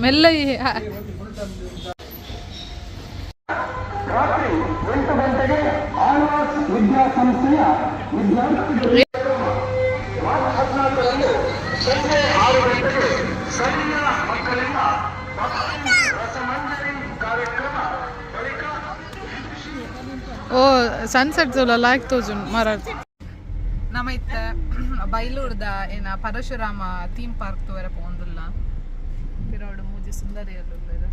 ಮೆಲ್ಲ ರಾತ್ರಿ 8 ಗಂಟೆಗೆ ಆಳ್ವಾಸ್ ವಿದ್ಯಾಸಂಸ್ಥೆಯ ವಿದ್ಯಾರ್ಥಿಗಳು 14ರಂದು ಸಂಜೆ 6 ಗಂಟೆಗೆ ಸ್ಥಳೀಯ ಮಕ್ಕಳಿಂದ ರಸಮಂಜರಿ ಕಾರ್ಯಕ್ರಮ ಬಳಿಕ ಓ ಸನ್ಸೆಟ್ ಜೋಲ ಲಾಯ್ಕ್ ತೋಜುನ್ ಮರಾಠ ನಮ್ಮ ಇತ್ತ ಬೈಲೂರ್ದ ಏನ ಪರಶುರಾಮ ಥೀಮ್ ಪಾರ್ಕ್ ತೋರ ಪೋಂದುಲ್ಲ ಪಿರೋಡು ಮೂಜಿ ಸುಂದರಿ ಅಲ್ಲುಲ್ಲೆರ್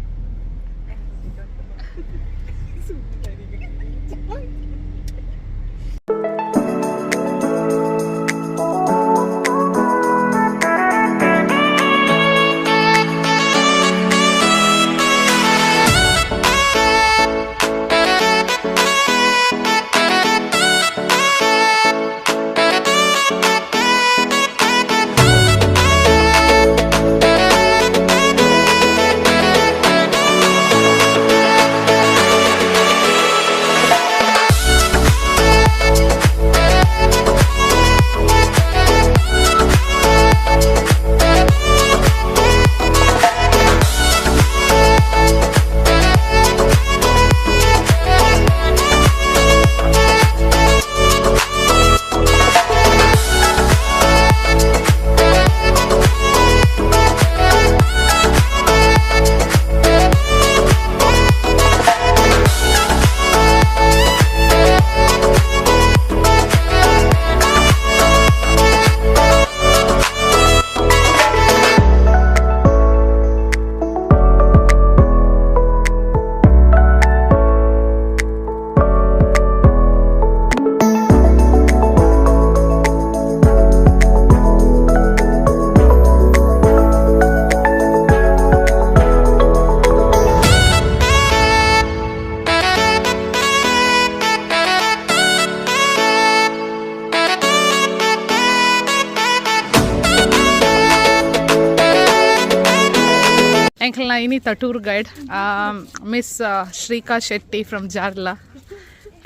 Inita tour guide, Miss Shrika Shetty from Jarla,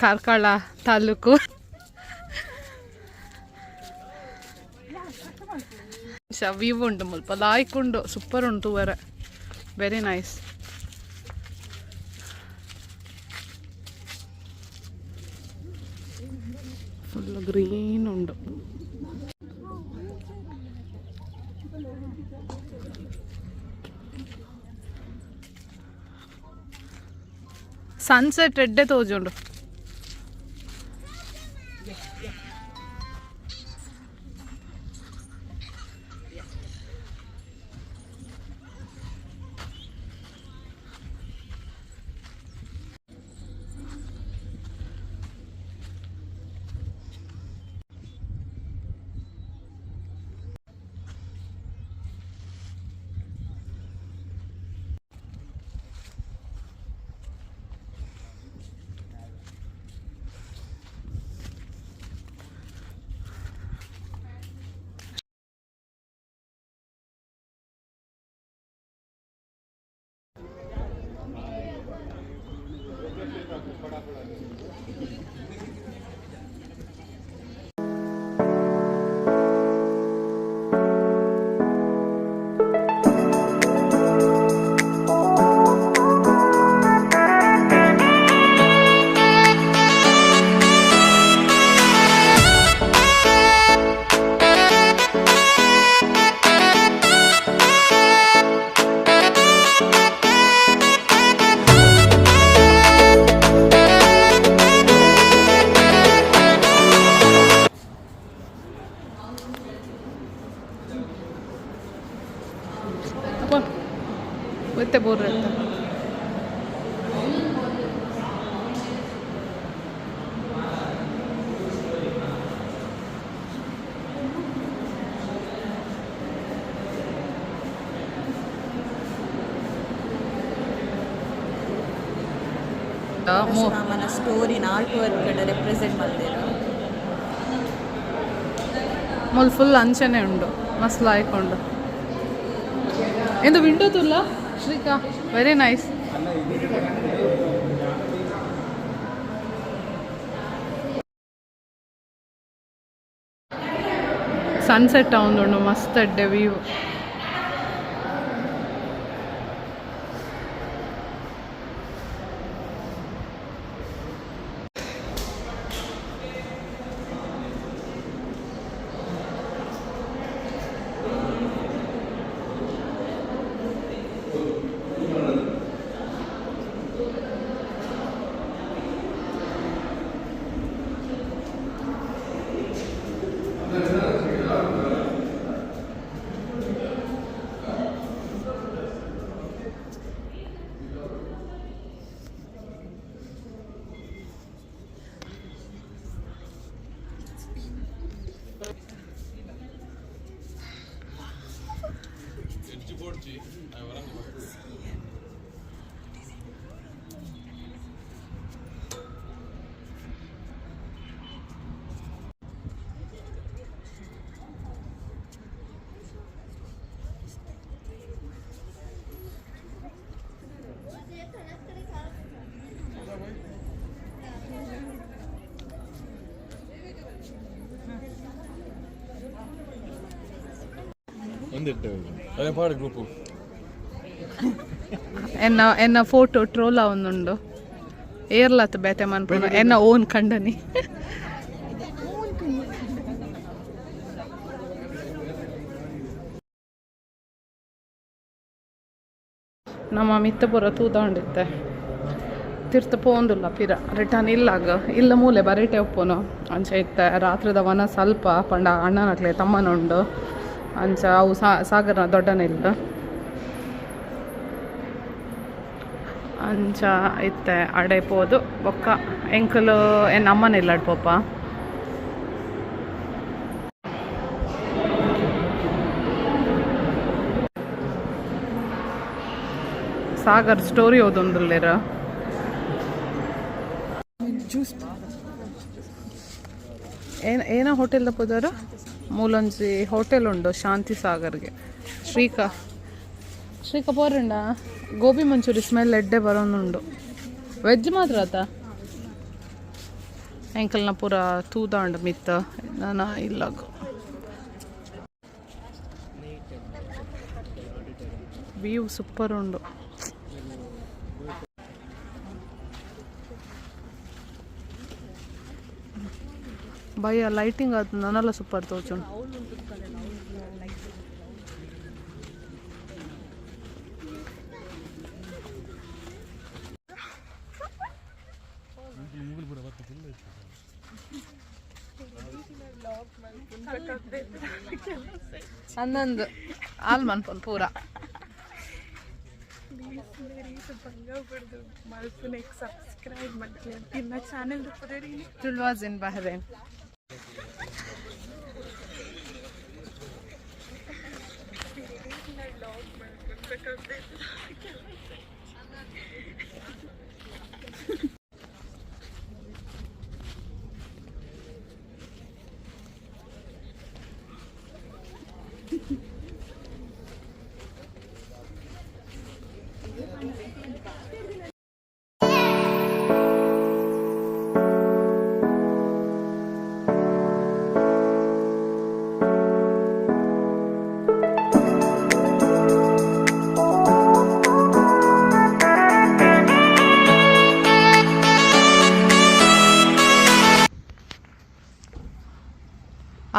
Karkala Taluku. View undu mulpa like undu super undu vera very nice. Full green undu. Sunset redde tojundu. Queste borrette. Parashurama story in artwork represent malera. Mol full anchane undu. Mast like undu. In the window tulla Shrika, very nice. Sunset town undu mast view. ఎన్న photo troll అవునుండు ఏర్లత బేతే మనపున ఎన్న own కండని ನಮ್ಮ ಮಿತ್ತ ಪುರ ತೂದಾಂಡಿತ್ತೆ ತಿರ್ತ ಪೋಂದುಲ್ಲ ಪಿರ return ಇಲ್ಲಾಗ ಇಲ್ಲ ಮೂಲೆ ಬರೀಟೆ ಒಪ್ಪುನು ಅಂಚ ಇತ್ತೆ ರಾತ್ರಿದ ವನ ಸ್ವಲ್ಪ ಪಂಡ ಅಣ್ಣನಕ್ಲೆ ತಮ್ಮನುಂಡು ಅಂಚ ಅವು ಸಾಗರ ದೊಡ್ಡನಿಲ್ಲ ಅಂಚ ಇತ್ತೆ ಅಡೆ ಪೋದು ಬೊಕ್ಕ ಎಂಕಲು ಏನು ಅಮ್ಮನಿಲ್ಲ ಪೋಪ ಸಾಗರ್ ಸ್ಟೋರಿ ಓದೊಂದುಲ್ಲೇರ ಏನ ಹೋಟೆಲ್ ಪೋದಾರ ಮೂಲೊಂಜಿ ಹೋಟೆಲ್ ಉಂಡು ಶಾಂತಿ ಸಾಗರ್ಗೆ ಶ್ರೀಕ ಪೋರಂಡ ಗೋಬಿ ಮಂಚೂರಿ ಸ್ಮೆಲ್ ಎಡ್ಡೆ ಬರೋನುಂಡು ವೆಜ್ ಮಾತ್ರ ಆತ ಎಂಕಲ್ನ ಪೂರ ತೂದಾಂಡ್ ಮಿತ್ತ ನಾನು ಇಲ್ಲಾಗ ವ್ಯೂ ಸೂಪರ್ ಉಂಡು ಭಯ ಲೈಟಿಂಗ್ ಅದು ನನ್ನೆಲ್ಲ ಸೂಪರ್ ತೋಚುಂಡು ಹನ್ನೊಂದು ಹಾಲ್ ಮನ್ಪೊಂದು ಪೂರ ತುಳ್ವಾಸ್ ಇನ್ ಬಹರೇನ್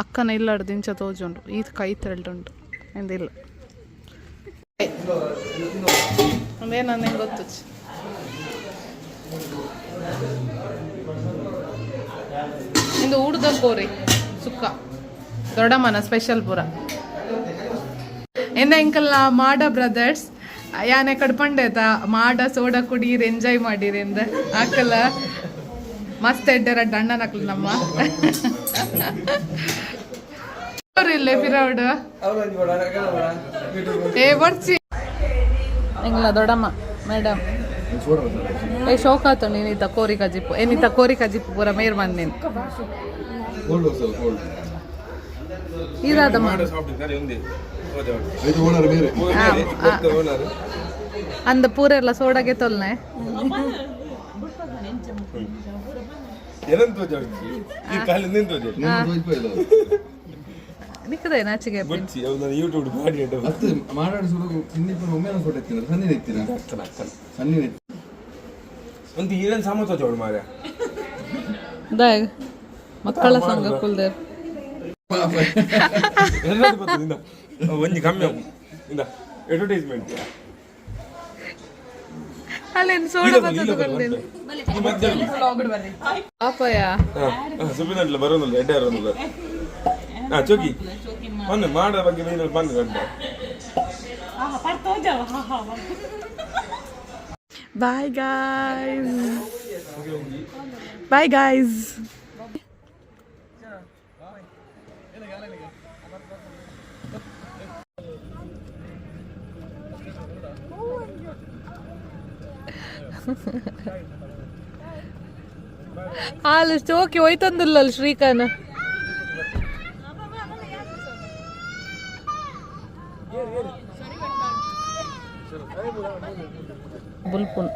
ಅಕ್ಕನ ಇಲ್ಲಾಡು ದಿಂಚ ತೋಜುಂಡು ಈತ ಕೈ ತೆರಳುಂಡು ಎಂದಿಲ್ಲ ಅದೇನ ನಂಗೆ ಗೊತ್ತು ಇಂದು ಊಡ್ದ ಕೋರಿ ಸುಕ್ಕ ದೊಡ್ಡಮ್ಮನ ಸ್ಪೆಷಲ್ ಪೂರ ಎಂದ ಎಂಕಲ್ನ ಮಾಡ ಬ್ರದರ್ಸ್ ಯಾನೆ ಕಡ್ಪಂಡೇತ ಮಾಡ ಸೋಡಾ ಕುಡೀರಿ ಎಂಜಾಯ್ ಮಾಡಿರಿ ಎಂದ ಆಕಲ ಮಸ್ತ್ ಎಡ್ಡರ ಅಣ್ಣನ ಹಾಕ್ಲಿ ನಮ್ಮ ಇಲ್ಲೇ ಪಿರೌಡ್ ಏ ಬರ್ಚಿ ಎಂಗ್ಲ ದೊಡ್ಡಮ್ಮ ಮೇಡಮ್ ಏ ಶೋಕಾತು ನೀನಿತ ಕೋರಿ ಕಜಿಪ್ಪು ಏನಿತ ಕೋರಿ ಕಜಿಪ್ಪು ಪೂರ ಮೇರ್ ಬಂದ್ ನೀನು ಇದಾದಮ್ಮ ಅಂದ ಪೂರ ಎಲ್ಲ ಸೋಡಾಗೆ ತೊಲ್ನೆ ನಿಕ್ಕದೆ ನಾಚಿಗೆ ಯೂಟ್ಯೂಬ್ ಒಂದು ಈರನ್ ಸಾಮತ ಜೋಡ್ ಮಾರ ಮಕ್ಕಳ ಸಂಘ ಕುಲ್ದೇರ್ ಒಂಜಿ ಕಮ್ಮಿ ಇಂದ ಅಡ್ವರ್ಟೈಸ್ಮೆಂಟ್ ಅಲ್ಲೇನು ಸೋಡ ಬರ್ತದೆ ಪಾಪಯ್ಯ ಸುಬ್ಬಿನಟ್ಲ ಬರೋದಿಲ್ಲ ಎಡ್ಡೆ ಬರೋದಿಲ್ಲ ಚೋಕಿ ಬಂದು ಮಾಡೋ ಬಗ್ಗೆ ನೀನು ಬಂದು ಗಂಟೆ ಬಾಯ್ ಗಾಯ್ಸ್ ಬಾಯ್ ಗಾಯ್ಸ್ ಹಾಲು ಚೋಕಿ ಹೋಯ್ತಂದಿಲ್ಲ ಶ್ರೀಕನ ಬುಲ್ಪುನ್